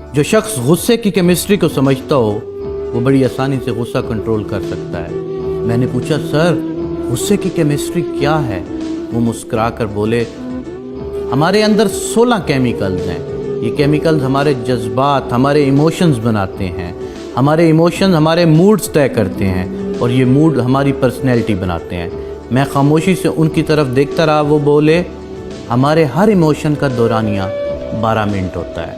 जो शख्स गुस्से की केमिस्ट्री को समझता हो वो बड़ी आसानी से गुस्सा कंट्रोल कर सकता है। मैंने पूछा, सर गुस्से की केमिस्ट्री क्या है? वो मुस्कुरा कर बोले, हमारे अंदर 16 केमिकल्स हैं। ये केमिकल्स हमारे जज्बात, हमारे इमोशंस बनाते हैं। हमारे इमोशंस हमारे मूड्स तय करते हैं और ये मूड हमारी पर्सनैलिटी बनाते हैं। मैं खामोशी से उनकी तरफ देखता रहा। वो बोले, हमारे हर इमोशन का दौरानिया 12 मिनट होता है।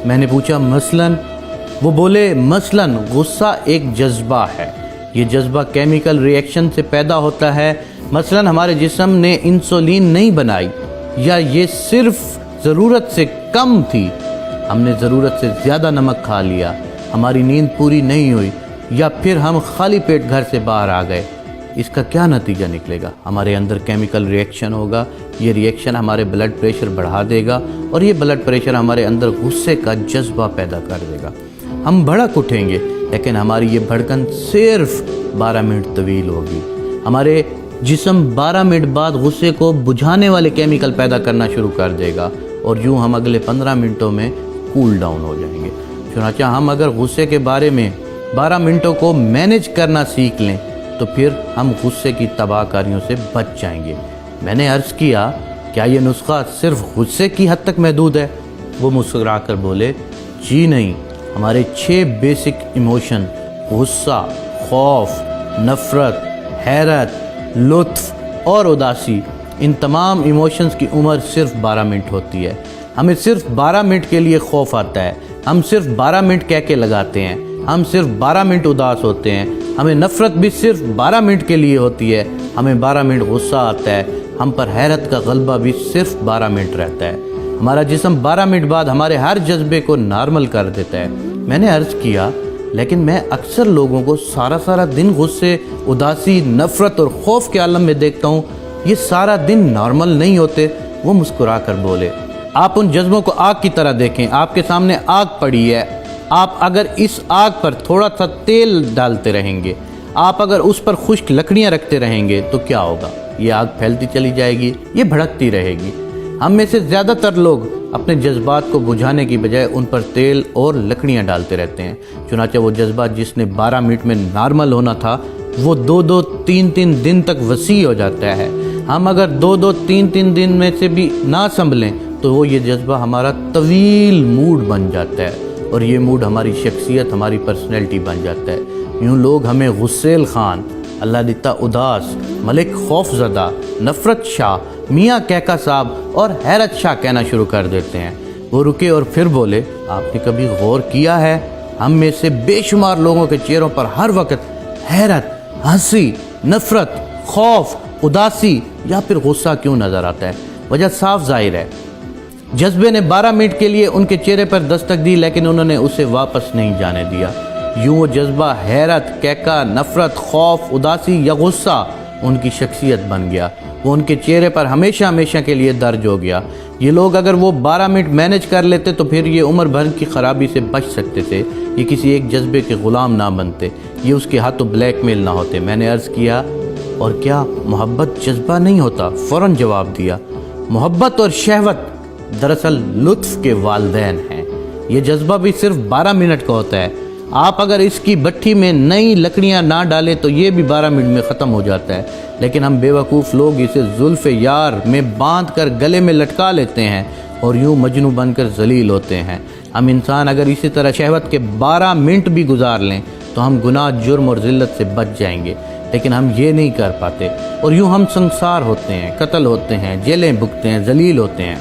मैंने पूछा, मसलन? वो बोले, मसलन गुस्सा एक जज्बा है। ये जज्बा केमिकल रिएक्शन से पैदा होता है। मसलन हमारे जिस्म ने इंसुलिन नहीं बनाई, या ये सिर्फ ज़रूरत से कम थी, हमने ज़रूरत से ज़्यादा नमक खा लिया, हमारी नींद पूरी नहीं हुई, या फिर हम खाली पेट घर से बाहर आ गए। इसका क्या नतीजा निकलेगा? हमारे अंदर केमिकल रिएक्शन होगा। ये रिएक्शन हमारे ब्लड प्रेशर बढ़ा देगा और ये ब्लड प्रेशर हमारे अंदर गुस्से का जज्बा पैदा कर देगा। हम भड़क उठेंगे, लेकिन हमारी ये भड़कन सिर्फ 12 मिनट तवील होगी। हमारे जिस्म 12 मिनट बाद गुस्से को बुझाने वाले केमिकल पैदा करना शुरू कर देगा और यूँ हम अगले 15 मिनटों में कूल डाउन हो जाएंगे। चुनांचे हम अगर गुस्से के बारे में 12 मिनटों को मैनेज करना सीख लें तो फिर हम गुस्से की तबाहकारियों से बच जाएंगे। मैंने अर्ज़ किया, क्या ये नुस्खा सिर्फ गुस्से की हद तक महदूद है? वो मुस्कुरा कर बोले, जी नहीं, हमारे 6 बेसिक इमोशन गुस्सा, खौफ, नफ़रत, हैरत, लुत्फ़ और उदासी, इन तमाम इमोशंस की उम्र सिर्फ 12 मिनट होती है। हमें सिर्फ 12 मिनट के लिए खौफ आता है, हम सिर्फ 12 मिनट कह के लगाते हैं, हम सिर्फ 12 मिनट उदास होते हैं, हमें नफ़रत भी सिर्फ 12 मिनट के लिए होती है, हमें 12 मिनट गुस्सा आता है, हम पर हैरत का गलबा भी सिर्फ 12 मिनट रहता है। हमारा जिस्म 12 मिनट बाद हमारे हर जज्बे को नॉर्मल कर देता है। मैंने अर्ज़ किया, लेकिन मैं अक्सर लोगों को सारा दिन गुस्से, उदासी, नफ़रत और खौफ के आलम में देखता हूँ, ये सारा दिन नॉर्मल नहीं होते। वो मुस्कुरा कर बोले, आप उन जज्बों को आग की तरह देखें। आपके सामने आग पड़ी है, आप अगर इस आग पर थोड़ा सा तेल डालते रहेंगे, आप अगर उस पर खुश्क लकड़ियाँ रखते रहेंगे तो क्या होगा? ये आग फैलती चली जाएगी, ये भड़कती रहेगी। हम में से ज़्यादातर लोग अपने जज्बात को बुझाने की बजाय उन पर तेल और लकड़ियाँ डालते रहते हैं। चुनांचे वो जज्बात जिसने 12 मिनट में नॉर्मल होना था, वो 2-2, 3-3 दिन तक वसी हो जाता है। हम अगर 2-2, 3-3 दिन में से भी ना संभलें तो वो ये जज्बा हमारा तवील मूड बन जाता है और ये मूड हमारी शख्सियत, हमारी पर्सनैलिटी बन जाता है। यूँ लोग हमें गुस्सेल खान, अल्लाह दिता उदास, मलिक खौफज़दा, नफ़रत शाह, मियाँ कैका साहब और हैरत शाह कहना शुरू कर देते हैं। वो रुके और फिर बोले, आपने कभी गौर किया है, हम में से बेशुमार लोगों के चेहरों पर हर वक्त हैरत, हंसी, नफ़रत, खौफ, उदासी या फिर गुस्सा क्यों नज़र आता है? वजह साफ ज़ाहिर है, जज्बे ने 12 मिनट के लिए उनके चेहरे पर दस्तक दी, लेकिन उन्होंने उसे वापस नहीं जाने दिया। यूँ वो जज्बा हैरत, कैका, नफ़रत, खौफ, उदासी या गुस्सा उनकी शख्सियत बन गया। वो उनके चेहरे पर हमेशा हमेशा के लिए दर्ज हो गया। ये लोग अगर वो 12 मिनट मैनेज कर लेते तो फिर ये उम्र भर की ख़राबी से बच सकते थे। ये किसी एक जज्बे के ग़ुलाम ना बनते, ये उसके हाथों ब्लैकमेल ना होते। मैंने अर्ज़ किया, और क्या मोहब्बत जज्बा नहीं होता? फ़ौरन जवाब दिया, मोहब्बत और शहवत दरअसल लुत्फ़ के वालिदैन हैं। ये जज्बा भी सिर्फ 12 मिनट का होता है। आप अगर इसकी भट्ठी में नई लकड़ियां ना डालें तो ये भी 12 मिनट में ख़त्म हो जाता है, लेकिन हम बेवकूफ़ लोग इसे जुल्फ़े यार में बांध कर गले में लटका लेते हैं और यूँ मजनू बनकर जलील होते हैं। हम इंसान अगर इसी तरह शहवत के 12 मिनट भी गुजार लें तो हम गुनाह, जुर्म और ज़िल्लत से बच जाएंगे, लेकिन हम ये नहीं कर पाते और यूँ हम संसार होते हैं, कत्ल होते हैं, जेलें भुगतते हैं, जलील होते हैं।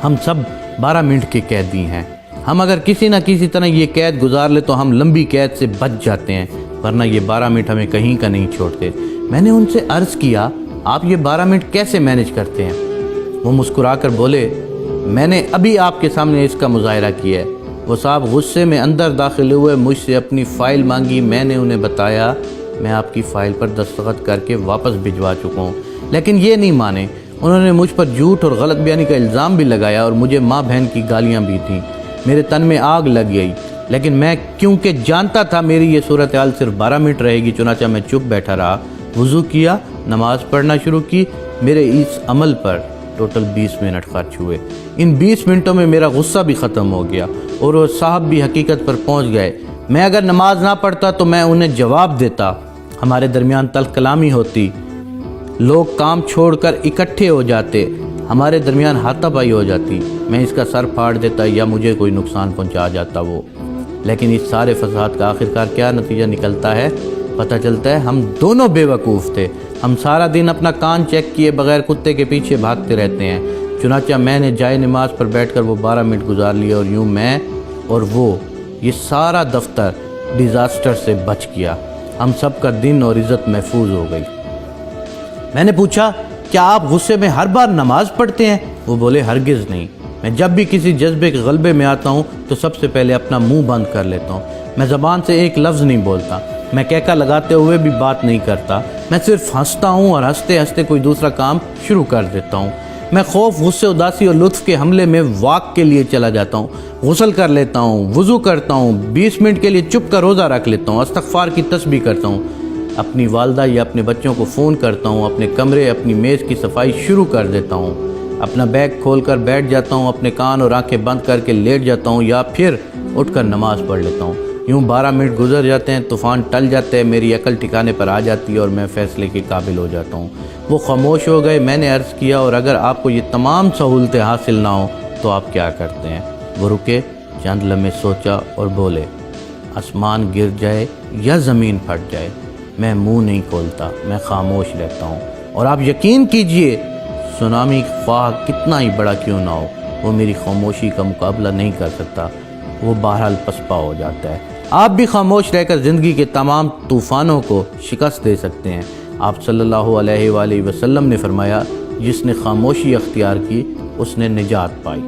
हम सब 12 मिनट के कैदी हैं। हम अगर किसी न किसी तरह ये कैद गुजार ले तो हम लंबी कैद से बच जाते हैं, वरना ये 12 मिनट हमें कहीं का नहीं छोड़ते। मैंने उनसे अर्ज़ किया, आप ये 12 मिनट कैसे मैनेज करते हैं? वो मुस्कुरा कर बोले, मैंने अभी आपके सामने इसका मुज़ाहिरा किया है। वो साहब गुस्से में अंदर दाखिल हुए, मुझसे अपनी फ़ाइल मांगी। मैंने उन्हें बताया, मैं आपकी फ़ाइल पर दस्तखत करके वापस भिजवा चुका हूँ, लेकिन ये नहीं माने। उन्होंने मुझ पर झूठ और गलत बयानी का इल्ज़ाम भी लगाया और मुझे माँ बहन की गालियाँ भी थीं। मेरे तन में आग लग गई, लेकिन मैं क्योंकि जानता था मेरी ये सूरत हाल सिर्फ 12 मिनट रहेगी, चुनांचे मैं चुप बैठा रहा। वज़ू किया, नमाज़ पढ़ना शुरू की। मेरे इस अमल पर ٹوٹل 20 منٹ خرچ ہوئے۔ ان 20 منٹوں میں میرا غصہ بھی ختم ہو گیا اور وہ صاحب بھی حقیقت پر پہنچ گئے۔ میں اگر نماز نہ پڑھتا تو میں انہیں جواب دیتا، ہمارے درمیان تلخ کلامی ہوتی، لوگ کام چھوڑ کر اکٹھے ہو جاتے، ہمارے درمیان ہاتھا پائی ہو جاتی، میں اس کا سر پھاڑ دیتا یا مجھے کوئی نقصان پہنچا جاتا وہ۔ لیکن اس سارے فساد کا آخرکار کیا نتیجہ نکلتا ہے؟ پتہ چلتا ہے ہم دونوں بے وقوف تھے۔ ہم سارا دن اپنا کان چیک کیے بغیر کتے کے پیچھے بھاگتے رہتے ہیں۔ چنانچہ میں نے جائے نماز پر بیٹھ کر وہ 12 منٹ گزار لیے اور یوں میں اور وہ یہ سارا دفتر ڈیزاسٹر سے بچ گیا۔ ہم سب کا دن اور عزت محفوظ ہو گئی۔ میں نے پوچھا کیا آپ غصے میں ہر بار نماز پڑھتے ہیں؟ وہ بولے ہرگز نہیں، میں جب بھی کسی جذبے کے غلبے میں آتا ہوں تو سب سے پہلے اپنا منہ بند کر لیتا ہوں۔ میں زبان سے ایک لفظ نہیں بولتا، میں کہکا لگاتے ہوئے بھی بات نہیں کرتا، میں صرف ہنستا ہوں اور ہنستے ہنستے کوئی دوسرا کام شروع کر دیتا ہوں۔ میں خوف، غصے، اداسی اور لطف کے حملے میں واک کے لیے چلا جاتا ہوں، غسل کر لیتا ہوں، وضو کرتا ہوں، 20 منٹ کے لیے چپ کا روزہ رکھ لیتا ہوں، استغفار کی تسبیح کرتا ہوں، اپنی والدہ یا اپنے بچوں کو فون کرتا ہوں، اپنے کمرے، اپنی میز کی صفائی شروع کر دیتا ہوں، اپنا بیگ کھول کر بیٹھ جاتا ہوں، اپنے کان اور آنکھیں بند کر کے لیٹ جاتا ہوں یا پھر اٹھ کر نماز پڑھ لیتا ہوں۔ یوں 12 منٹ گزر جاتے ہیں، طوفان ٹل جاتے ہیں، میری عقل ٹھکانے پر آ جاتی ہے اور میں فیصلے کے قابل ہو جاتا ہوں۔ وہ خاموش ہو گئے۔ میں نے عرض کیا اور اگر آپ کو یہ تمام سہولتیں حاصل نہ ہوں تو آپ کیا کرتے ہیں؟ وہ رکے، چند لمحے سوچا اور بولے، آسمان گر جائے یا زمین پھٹ جائے میں منہ نہیں کھولتا، میں خاموش رہتا ہوں، اور آپ یقین کیجئے سونامی خواہ کتنا ہی بڑا کیوں نہ ہو وہ میری خاموشی کا مقابلہ نہیں کر سکتا، وہ بہرحال پسپا ہو جاتا ہے۔ آپ بھی خاموش رہ کر زندگی کے تمام طوفانوں کو شکست دے سکتے ہیں۔ آپ صلی اللہ علیہ وآلہ وسلم نے فرمایا، جس نے خاموشی اختیار کی اس نے نجات پائی۔